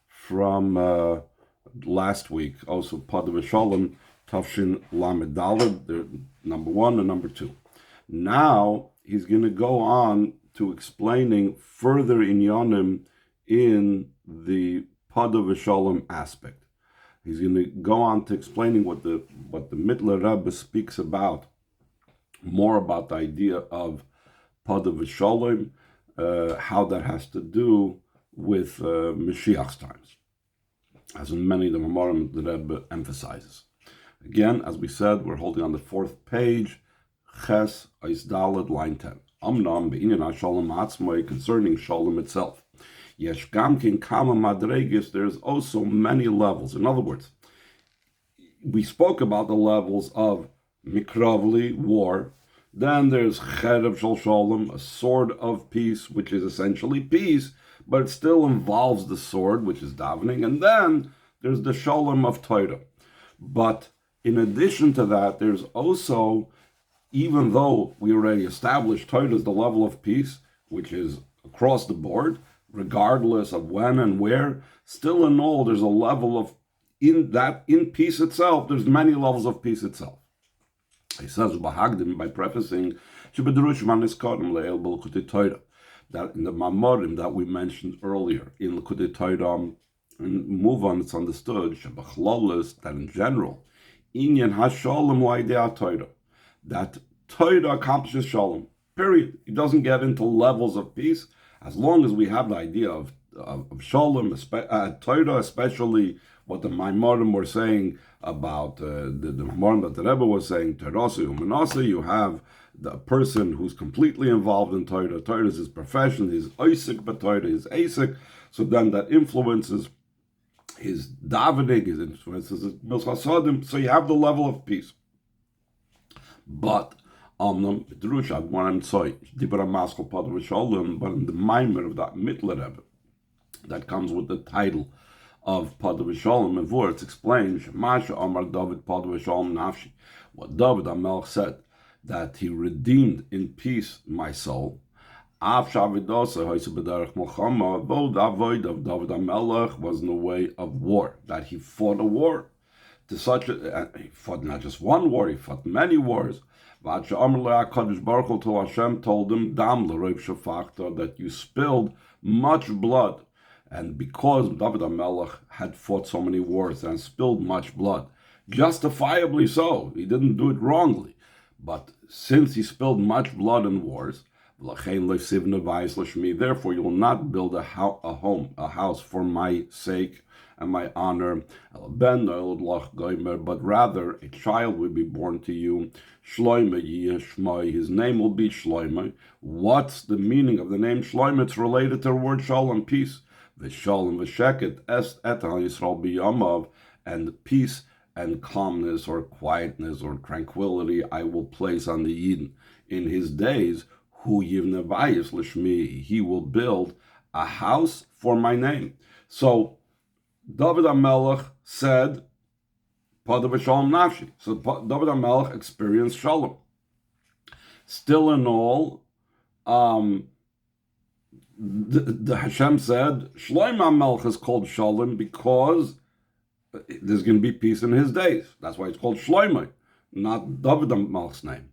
from last week, also Pada V'Shalom, Tafshin Lamed Daled, number 1 and number 2. Now he's going to go on to explaining further inyanim in the Pada V'Shalom aspect. He's going to go on to explaining what the Mittler Rebbe speaks about, more about the idea of Pada V'Shalom, how that has to do with Mashiach's times, as in many of the Maamorim the Rebbe emphasizes. Again, as we said, we're holding on the 4th page, Ches Eis Daled, line 10. Amnam be'inyan ha-shalom atzmai, concerning shalom itself. Yesh gamkin kama madregis, there's also many levels. In other words, we spoke about the levels of mikravli, war. Then there's cherev shel shalom, a sword of peace, which is essentially peace, but it still involves the sword, which is davening. And then there's the shalom of Torah. But in addition to that, there's also, even though we already established Torah as the level of peace, which is across the board, regardless of when and where, still in all, there's a level of, in peace itself, there's many levels of peace itself. He says, by prefacing, that in the Mamarim that we mentioned earlier, in Likutei Torah, and move on, it's understood, that in general, inyan ha-shalom la'idei Torah, that Torah accomplishes shalom, period. It doesn't get into levels of peace, as long as we have the idea of shalom, Torah, especially what the Maimarim were saying about the Maimarim that the Rebbe was saying, Terasa Umanasa, you have the person who's completely involved in Torah. Torah is his profession, his Isaac, but Torah is Asik. So then that influences his davening, his influences his Milchasadim. So you have the level of peace. But but in the Maimer of that Mittler Rebbe, that comes with the title of Pada V'Shalom, and it's explained, Shemasha Amar David Pada V'Shalom Nafshi, what David HaMelech said, that he redeemed in peace my soul. Though the avoid of David HaMelech was in the way of war, that he fought a war, to such he fought not just one war, he fought many wars. Till Hashem told him, that you spilled much blood. And because David HaMelech had fought so many wars and spilled much blood, justifiably so, he didn't do it wrongly, but since he spilled much blood in wars, therefore you will not build a house for my sake and my honor, but rather a child will be born to you. His name will be Shloimeh. What's the meaning of the name Shloimeh? It's related to the word shalom, peace. V'shalom v'sheket est et Yisrael b'yamav, and peace and calmness or quietness or tranquility I will place on the Yidden in his days. Hu yivne vayis l'shmi, he will build a house for my name. So David HaMelech said, Pada V'Shalom Nafshi. So David HaMelech experienced shalom. Still in all, the Hashem said, Shloim HaMelech is called shalom because there's going to be peace in his days. That's why it's called Shloimeh, not David HaMelech's name.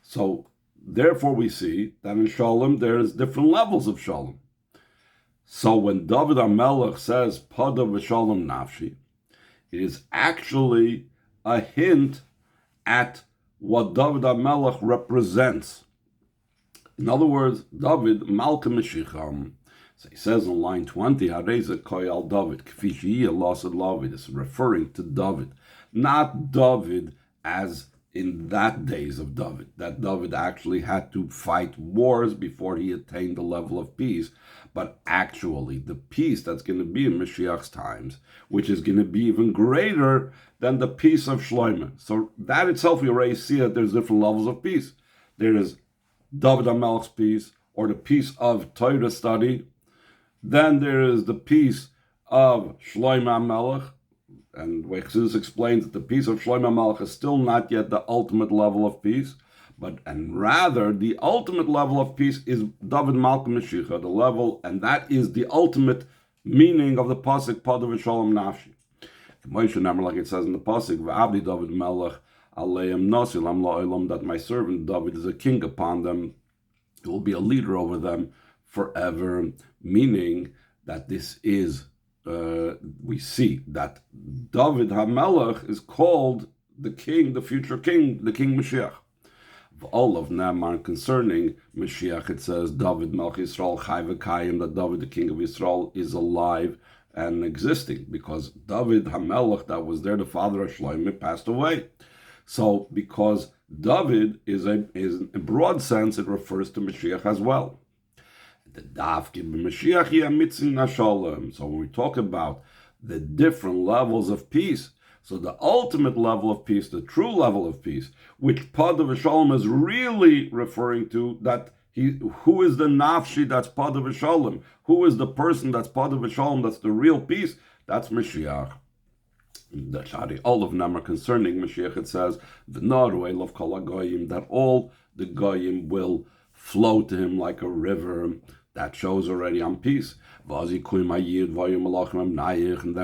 So therefore we see that in shalom there's different levels of shalom. So when David HaMelech says Pada V'Shalom Nafshi, it is actually a hint at what David HaMelech represents. In other words, David Malka Meshicham. So he says on line 20, Hareza Koyal David, Kfi She'iyeh Lasad Lavid. It's referring to David, not David as in that days of David, that David actually had to fight wars before he attained the level of peace, but actually the peace that's going to be in Mashiach's times, which is going to be even greater than the peace of Shloimeh. So that itself, we already see that there's different levels of peace. There is David HaMelech's peace, or the peace of Torah study. Then there is the peace of Shloimeh HaMelech, and Chassidus explains that the peace of Shloimeh HaMelech is still not yet the ultimate level of peace, and rather the ultimate level of peace is David Malka Mashiach, the level, and that is the ultimate meaning of the pasuk Pada V'Shalom Nafshi. Like it says in the pasuk, V'Abdi David Melech Aleim Nasilam La'olam, that my servant David is a king upon them. He will be a leader over them forever, meaning that this is, we see that David HaMelech is called the king, the future king, the king Mashiach. All of Ne'emar concerning Mashiach, it says, David Melech Yisrael Chai V'Kayim, that David, the king of Israel, is alive and existing, because David HaMelech, that was there, the father of Shlomo, passed away. So, because David is in a broad sense, it refers to Mashiach as well. So when we talk about the different levels of peace, so the ultimate level of peace, the true level of peace, which Pada V'Shalom is really referring to, that who is the nafshi that's Pada V'Shalom? Who is the person that's Pada V'Shalom, that's the real peace? That's Mashiach. The Shari, all of them are concerning Mashiach. It says, that all the goyim will flow to him like a river. That shows already on peace. And then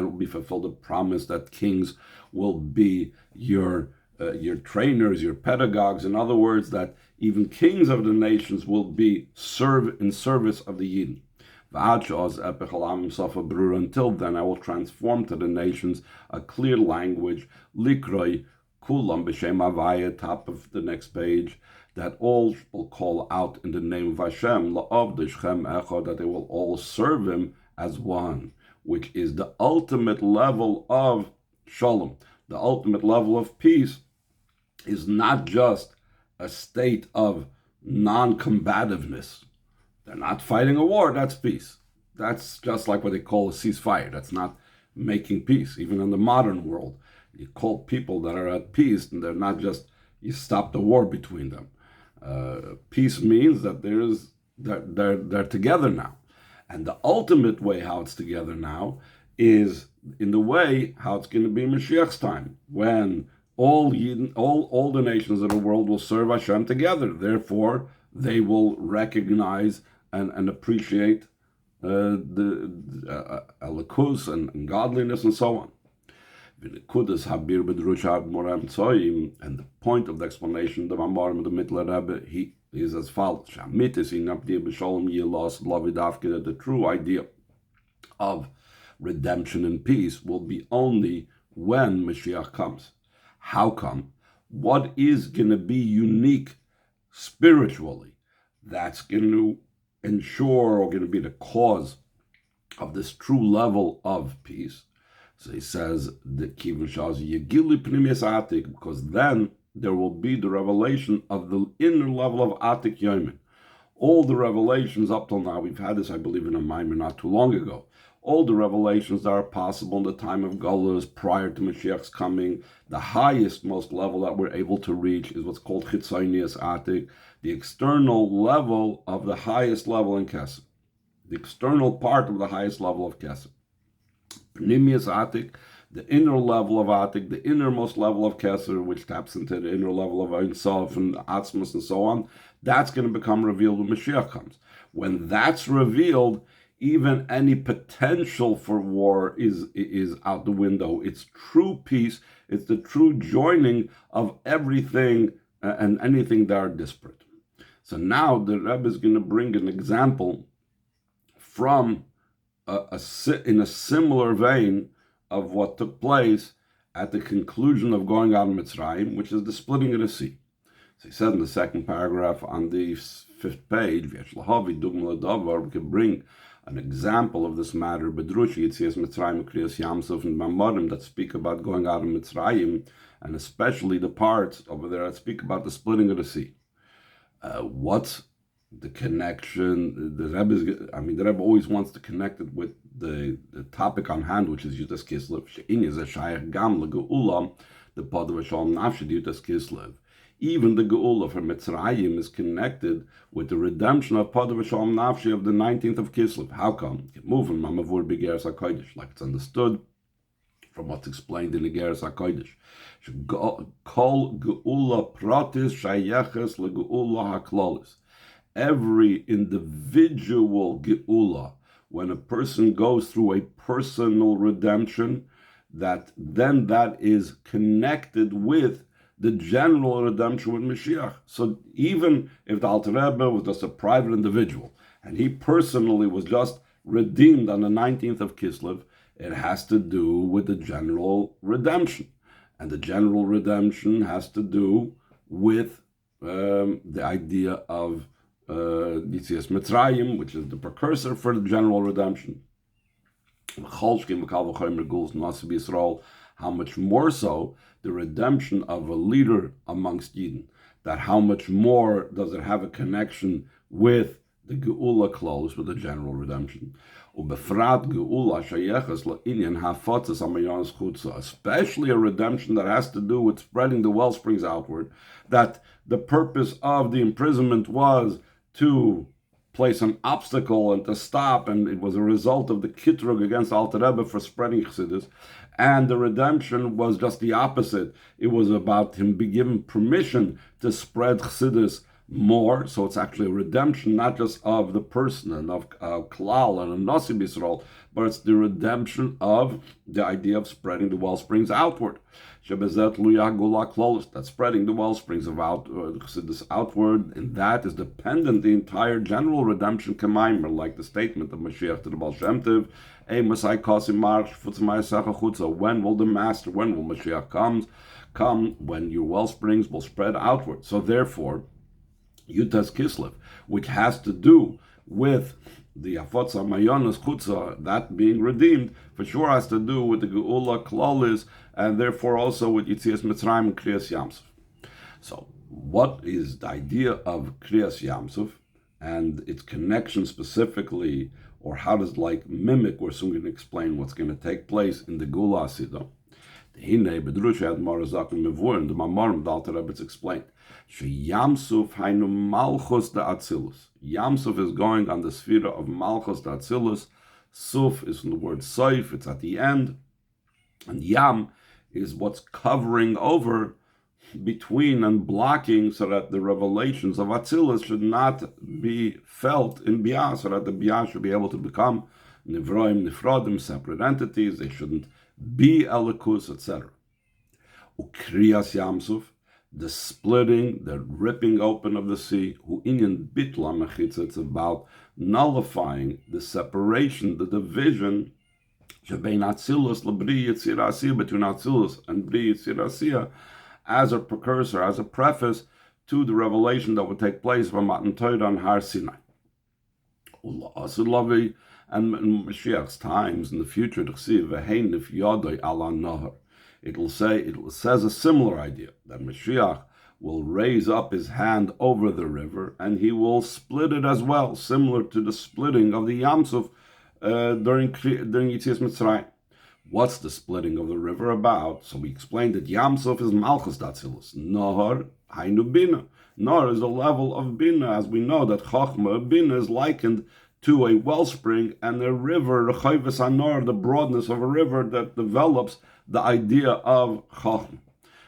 will be fulfilled the promise that kings will be your trainers, your pedagogues. In other words, that even kings of the nations will be in service of the Yidden. Until then, I will transform to the nations a clear language. Likroi kulam b'shem Havaya, top of the next page, that all will call out in the name of Hashem, la'avdishchem echad, that they will all serve him as one, which is the ultimate level of shalom. The ultimate level of peace is not just a state of non-combativeness. They're not fighting a war, that's peace. That's just like what they call a ceasefire. That's not making peace. Even in the modern world, you call people that are at peace, and they're not just, you stop the war between them. Peace means that they're together now. And the ultimate way how it's together now is in the way how it's going to be in Mashiach's time, when all the nations of the world will serve Hashem together. Therefore, they will recognize and appreciate the elikus and godliness and so on. And the point of the explanation, the Maamar of the Mittler Rebbe, he is as follows: the true idea of redemption and peace will be only when Mashiach comes. How come? What is going to be unique spiritually that's going to ensure or going to be the cause of this true level of peace? So he says the Kivin Shaz Yegili Pnimius Atik, because then there will be the revelation of the inner level of Atik Yomin. All the revelations up till now, we've had this, I believe, in a Maamar not too long ago. All the revelations that are possible in the time of Galus prior to Mashiach's coming, the highest, most level that we're able to reach is what's called Chitzonius Atik, the external level of the highest level in Kesed, the external part of the highest level of Kesed. Pnimius Atik, the inner level of Atik, the innermost level of Kesed, which taps into the inner level of Ein Sof and Atzmus and so on, that's going to become revealed when Mashiach comes. When that's revealed, even any potential for war is out the window. It's true peace. It's the true joining of everything and anything that are disparate. So now the Rebbe is going to bring an example from in a similar vein of what took place at the conclusion of going out of Mitzrayim, which is the splitting of the sea. So he said in the second paragraph on the 5th page, we can bring an example of this matter, Bedrushi, Yitzias Mitzrayim, Kriyas Yamsuf, and Maamarim that speak about going out of Mitzrayim, and especially the parts over there that speak about the splitting of the sea. What's the connection? The Rebbe always wants to connect it with the topic on hand, which is Yutas Kislev. She'in is a Shayach Gam L'Geula, the Pada V'Shalom Nafshi Yutas Kislev. Even the Geula from Mitzrayim is connected with the redemption of Pada V'Shalom Nafshi of the 19th of Kislev. How come? Moving Mamavur B'Geras HaKodesh, like it's understood from what's explained in the Geras HaKodesh. Kol Geula Pratis Shayeches L'Geula HaKlolis. Every individual Geula when a person goes through a personal redemption, that is connected with the general redemption with Mashiach. So even if the Alter Rebbe was just a private individual, and he personally was just redeemed on the 19th of Kislev, it has to do with the general redemption. And the general redemption has to do with the idea of Yitzias Mitzrayim, which is the precursor for the general redemption. How much more so the redemption of a leader amongst Yidden, that how much more does it have a connection with the Geula close, with the general redemption. Especially a redemption that has to do with spreading the well springs outward, that the purpose of the imprisonment was to place an obstacle and to stop, and it was a result of the kitrug against Alter Rebbe for spreading Chassidus, and the redemption was just the opposite. It was about him being given permission to spread Chassidus more, so it's actually a redemption not just of the person and of Klal and of Nasi B'Yisrael, but it's the redemption of the idea of spreading the well springs outward. That spreading the well springs of Chassidus outward, and that is dependent the entire general redemption k'maimer, like the statement of Mashiach to the Baal Shem Tov, when will the Master, when will Mashiach come? When your well springs will spread outward. So therefore, Yutas Kislev, which has to do with the Afotza Mayonas Chutza, that being redeemed, for sure has to do with the Geula Klolis, and therefore also with Yitzias Mitzrayim and Kriyas Yamsuf. So, what is the idea of Kriyas Yamsuf and its connection specifically, or how does it mimic? We're soon going to explain what's going to take place in the Geula Asidah. The Maamar the Alter Rebbe explained. Yamsuf hainu malchus da Atzilus. Yamsuf is going on the sphere of malchus da Atzilus. Suf is from the word soif, it's at the end. And Yam is what's covering over between and blocking, so that the revelations of Atzilus should not be felt in Biyah, so that the Biyah should be able to become Nivroim, Nifrodim, separate entities. They shouldn't be Elikus, etc. Ukriyas Yamsuf, the splitting, the ripping open of the sea, hu inyan bitla mechitza, it's about nullifying the separation, the division, shebein Atzilus lebri Yitzir Asiyah, between Atzilus and Bri Yitzir Asiyah, as a precursor, as a preface to the revelation that would take place from Matan Torah on Har Sinai. And in Mashiach's times in the future, it says a similar idea, that Mashiach will raise up his hand over the river and he will split it as well, similar to the splitting of the Yamsuf during Yitzias Mitzrayim. What's the splitting of the river about? So we explained that Yamsuf is Malchus Datzilus. Nahar Hainu Bina. Nahar is a level of Bina, as we know that Chachma, Bina, is likened to a wellspring, and a river, Rechayves Anor, the broadness of a river that develops the idea of Chachma.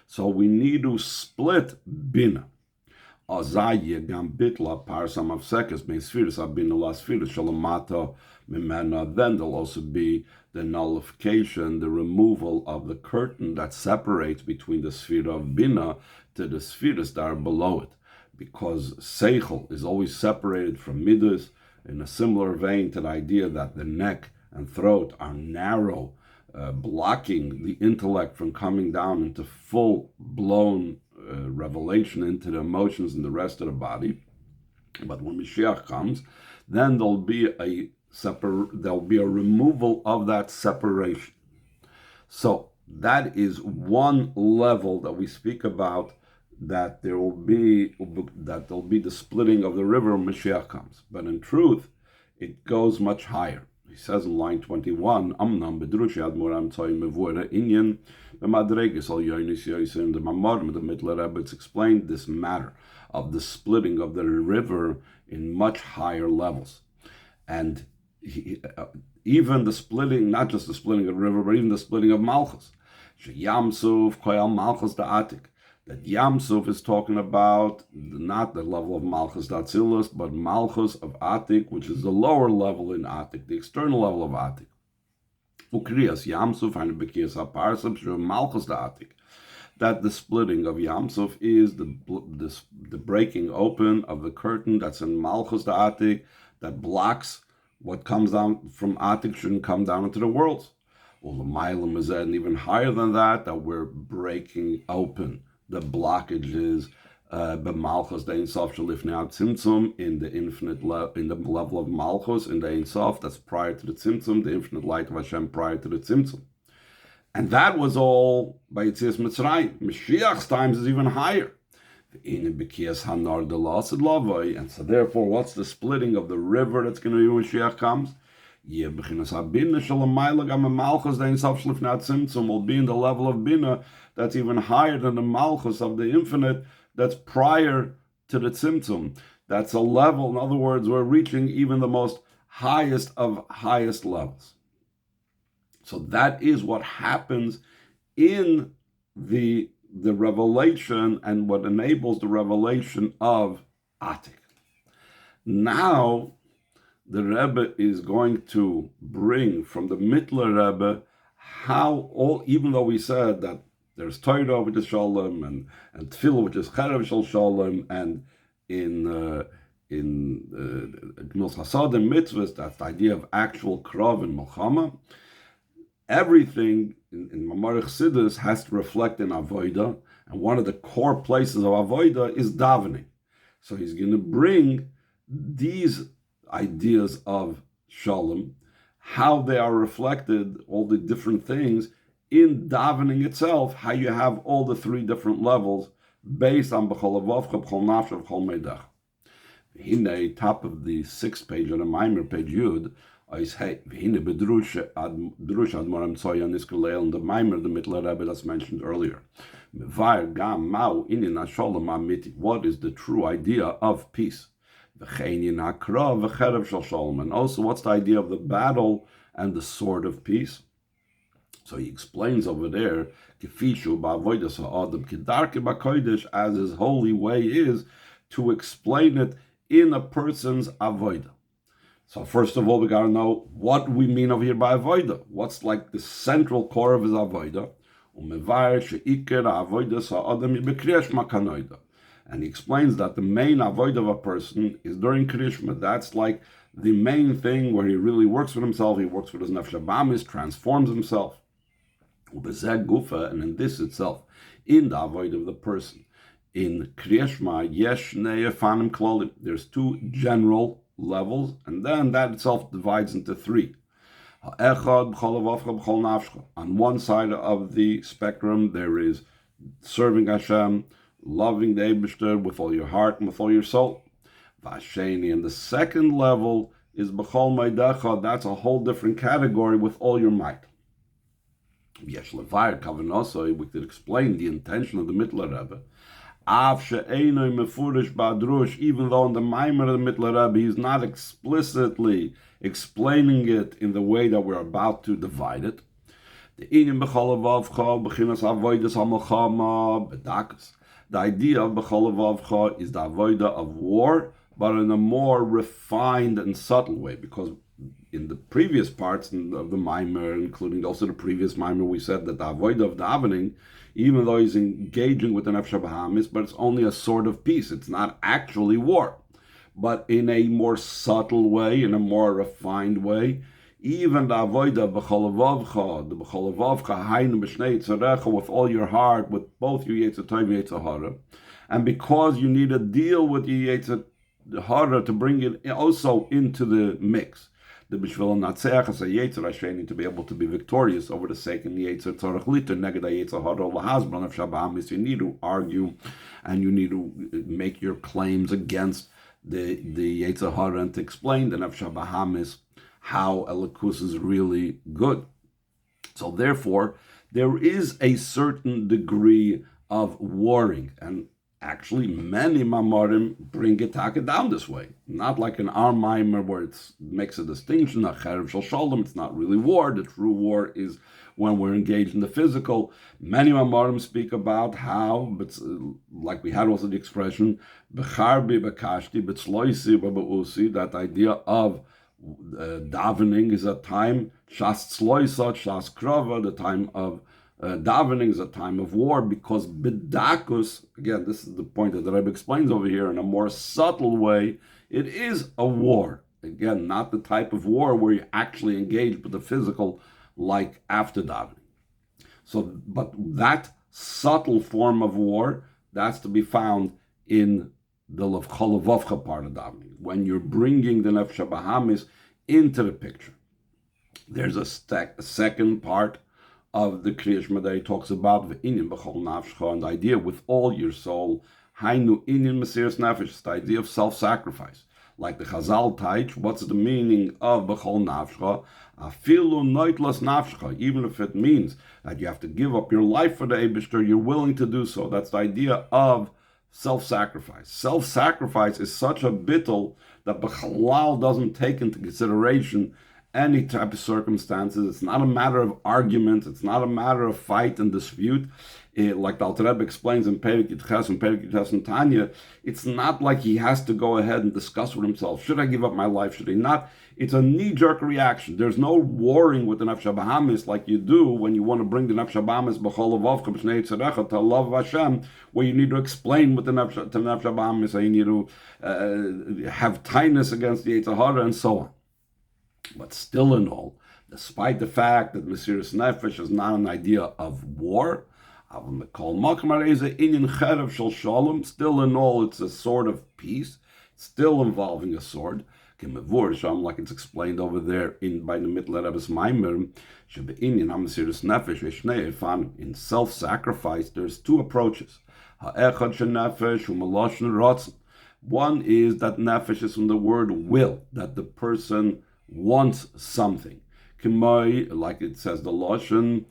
So we need to split Bina. Azayye gam bitla parsam of sekes bein spheres abina la spheres shalamata mimena. Then there'll also be the nullification, the removal of the curtain that separates between the sphere of Bina to the spheres that are below it, because Seichel is always separated from Midas, in a similar vein to the idea that the neck and throat are narrow, blocking the intellect from coming down into full-blown revelation into the emotions and the rest of the body. But when Mashiach comes, then there'll be a removal of that separation. So that is one level that we speak about, that there'll be the splitting of the river when Mashiach comes. But in truth, it goes much higher. He says in line 21, Amnam bedrushi admoram tzoy mevura inyan b'madreges al yonis yosim. The Maamar, the Mittler Rebbe, explained this matter of the splitting of the river in much higher levels. And even the splitting, not just the splitting of the river, but even the splitting of Malchus. Yamsuf koyal Malchus da'atik. That Yam Suf is talking about not the level of Malchus Datzilus, but Malchus of Atik, which is the lower level in Atik, the external level of Atik. Ukriyas Yam Suf and Bekiyas Aparsam Malchus Atik. That the splitting of Yam Suf is the breaking open of the curtain that's in Malchus Atik that blocks what comes down from Atik shouldn't come down into the worlds. Ulama'ilim is even higher than that we're breaking open the blockages b'malchus the Ein Sof shelifnei tzimtzum in the infinite in the level of Malchus in the Ein Sof that's prior to the tzimtzum, the infinite light of Hashem prior to the tzimtzum, and that was all by Yetzias Mitzrayim. Mashiach's times is even higher. And so therefore, what's the splitting of the river that's going to be when Mashiach comes? Will be in the level of Bina that's even higher than the Malchus of the infinite that's prior to the Tzimtzum. That's a level, in other words, we're reaching even the most highest of highest levels. So that is what happens in the revelation and what enables the revelation of Atik. Now, the Rebbe is going to bring from the Mittler Rebbe how all, even though we said that there's Torah which is Shalom and Tefillah which is Cherev Shal Shalom, and in Gnos Hasad and Mitzvahs, that's the idea of actual Krav and Milchama. Everything in Mamar Chassidus has to reflect in Avodah, and one of the core places of Avodah is davening. So he's going to bring these ideas of Shalom, how they are reflected, all the different things in davening itself, how you have all the three different levels based on B'chol Avavcha, B'chol Nafsha, B'chol Meidach. Hine, top of the 6th page on the Maamer, page Yud, is hey, Hine bedrush admoram tzoya niskelel, and the Maamer, the Mittler Rebbe that's mentioned earlier. Mevar gam mau inin hasholom amiti. What is the true idea of peace? And also, what's the idea of the battle and the sword of peace? So he explains over there, as his holy way is, to explain it in a person's avodah. So first of all, we got to know what we mean over here by avodah. What's like the central core of his avodah? And he explains that the main avodah of a person is during Krishma. That's like the main thing where he really works with himself. He works with his nefesh, transforms himself. And in this itself, in the avodah of the person, in Krishma, yesh ne'efanim klolim, there's two general levels, and then that itself divides into three. On one side of the spectrum, there is serving Hashem, loving the Eibishter with all your heart and with all your soul. Vasheni, and the second level is B'chol Meidecha, that's a whole different category, with all your might. Yesh Levar Kavanoso, we could explain the intention of the Mittler Rebbe. Av she'enoi mefurish ba'adrush, even though in the Maamer of the Mittler Rebbe he's not explicitly explaining it in the way that we're about to divide it. The Inim B'chol Avavcha, B'chinas Avodas HaMelchama, B'dakas. The idea of B'chol Avavcha is the avodah of war, but in a more refined and subtle way, because in the previous parts of the Maamer, including also the previous Maamer, we said that the avodah of davening, even though he's engaging with the nefesh habahamis, but it's only a sort of peace. It's not actually war, but in a more subtle way, in a more refined way. Even the avodah b'chol avavcha, the b'chol avavcha, hainu b'shnei tzarecha, with all your heart, with both your yetzer tov and yetzer hara, and because you need to deal with your yetzer hara to bring it also into the mix. The b'shvil natzeach as a yetzer hasheni, to be able to be victorious over the sake of the yetzer tzarech liter neged yetzer hara lahazbran of shabbamis. You need to argue, and you need to make your claims against the yetzer hara and to explain the nefesh habahamis how Elikus is really good. So therefore, there is a certain degree of warring, and Actually, many Mamorim bring it down this way. Not like in our Maimer where it makes a distinction, it's not really war. The true war is when we're engaged in the physical. Many Mamorim speak about how, but like we had also the expression, Becharbi, Bekashti, Betzloisi, Babausi, that idea of davening is a time, Shas Tzloisa, Shas Krava, the time of davening is a time of war, because bedakus, again, this is the point that the Rebbe explains over here in a more subtle way, it is a war. Again, not the type of war where you actually engage with the physical, like after davening. So, but that subtle form of war, that's to be found in the Lavcholavovcha part of davening, when you're bringing the Nefesh Bahamis into the picture. There's a second part of the Kriyashma that he talks about the inyan b'chol nafshcha, and the idea with all your soul. Hainu inyan mesiras nefesh, the idea of self-sacrifice. Like the Chazal teach, what's the meaning of b'chol nafshcha? Afilu noitlas nafshcha, even if it means that you have to give up your life for the Eibishter, you're willing to do so. That's the idea of self-sacrifice. Self-sacrifice is such a bittul that b'chalal doesn't take into consideration any type of circumstances. It's not a matter of argument. It's not a matter of fight and dispute. Like the Alter Rebbe explains in Perek Yitches and Perek Yitches and Tanya, it's not like he has to go ahead and discuss with himself, should I give up my life, should I not? It's a knee-jerk reaction. There's no warring with the Nefesh Bahamis like you do when you want to bring the Nefesh Bahamis b'chol levavcha b'shnei tzedakah to love Hashem, where you need to explain with the Nefesh Bahamis, and you need to have kindness against the Yetzer Hara and so on. But still in all, despite the fact that Mesiras Nefesh is not an idea of war, still in all, it's a sword of peace, still involving a sword. Like it's explained over there by the Mittler Rebbe's Maamer, in self-sacrifice, there's two approaches. One is that nefesh is from the word will, that the person wants something. Like it says the Lashon,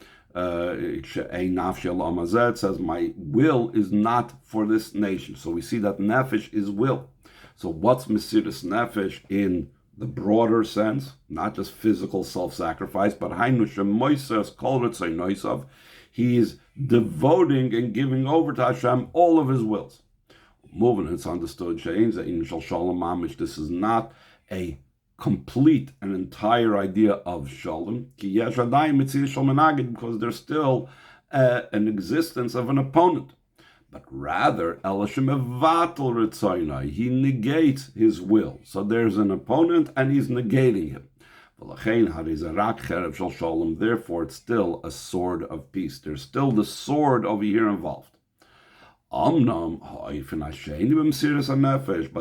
it says my will is not for this nation. So we see that nefesh is will. So what's Mesiras Nefesh in the broader sense, not just physical self-sacrifice, but he is devoting and giving over to Hashem all of his wills. Moving, it's understood, this is not a complete and entire idea of shalom, because there's still an existence of an opponent. But rather, he negates his will. So there's an opponent and he's negating him. Therefore, it's still a sword of peace. There's still the sword over here involved. But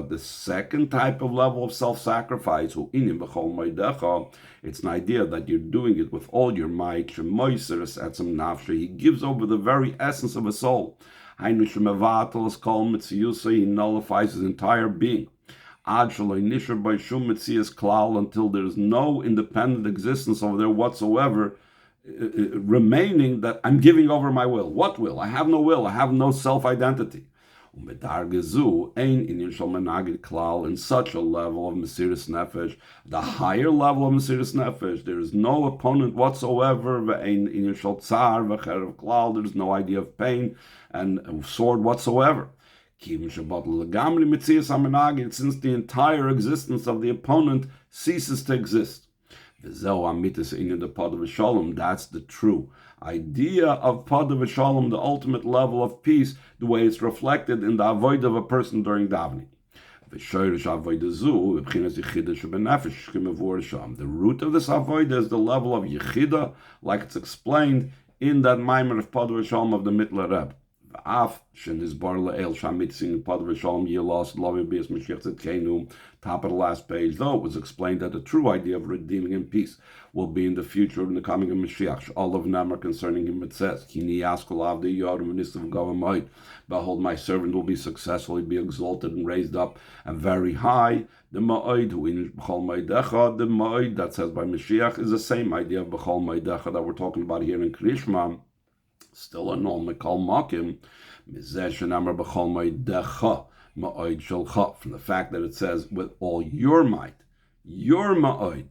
the second type of level of self-sacrifice, it's an idea that you're doing it with all your might. He gives over the very essence of a soul. He nullifies his entire being until there's no independent existence over there whatsoever remaining, that I'm giving over my will. What will? I have no will. I have no self-identity. In such a level of Mesiras Nefesh, the higher level of Mesiras Nefesh, there is no opponent whatsoever. There's no idea of pain and sword whatsoever. Since the entire existence of the opponent ceases to exist. That's the true idea of Pada V'Shalom, the ultimate level of peace, the way it's reflected in the avoid of a person during davening. The root of this avoid is the level of Yechida, like it's explained in that Maamer of Pada V'Shalom of the Mittler Rebbe. Top of the last page, though, it was explained that the true idea of redeeming in peace will be in the future, in the coming of Mashiach. All of them are concerning him. It says, behold, my servant will be successful, he'll be exalted and raised up and very high. The ma'od, the ma'od that says by Mashiach is the same idea of b'chol ma'odecha that we're talking about here in Krishma. Still a no mekal makim, mizeh shenamar b'chol moedecha ma'od shelcha, from the fact that it says with all your might, your ma'od.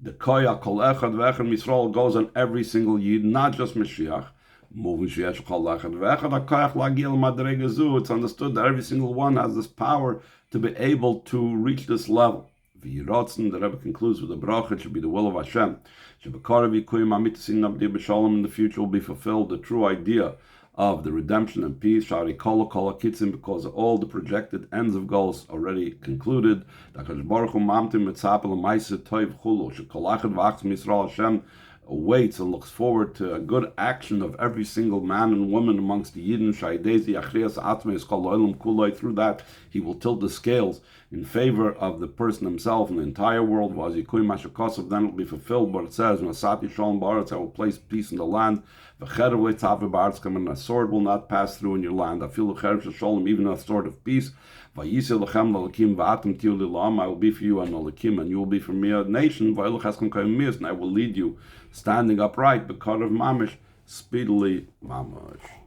The koya kol echad v'echad Yisrael goes on every single yid, not just Mashiach. Moving sheyesh kol echad v'echad hakoyach lagil madrega zu. It's understood that every single one has this power to be able to reach this level. V'yirotzen, the Rebbe concludes with the bracha, it should be the will of Hashem. Shebekarav yikuyim amitasin abdi b'shalom, in the future will be fulfilled the true idea of the redemption and peace, shari kol kitzim, because all the projected ends of goals already concluded. Hashem awaits and looks forward to a good action of every single man and woman amongst the Yidden. Through that, he will tilt the scales in favor of the person himself and the entire world. Then it will be fulfilled, but it says, I will place peace in the land, and a sword will not pass through in your land. Even a sword of peace. I will be for you an Olakim, and you will be for me a nation, and I will lead you standing upright, because of Mamish, speedily Mamash.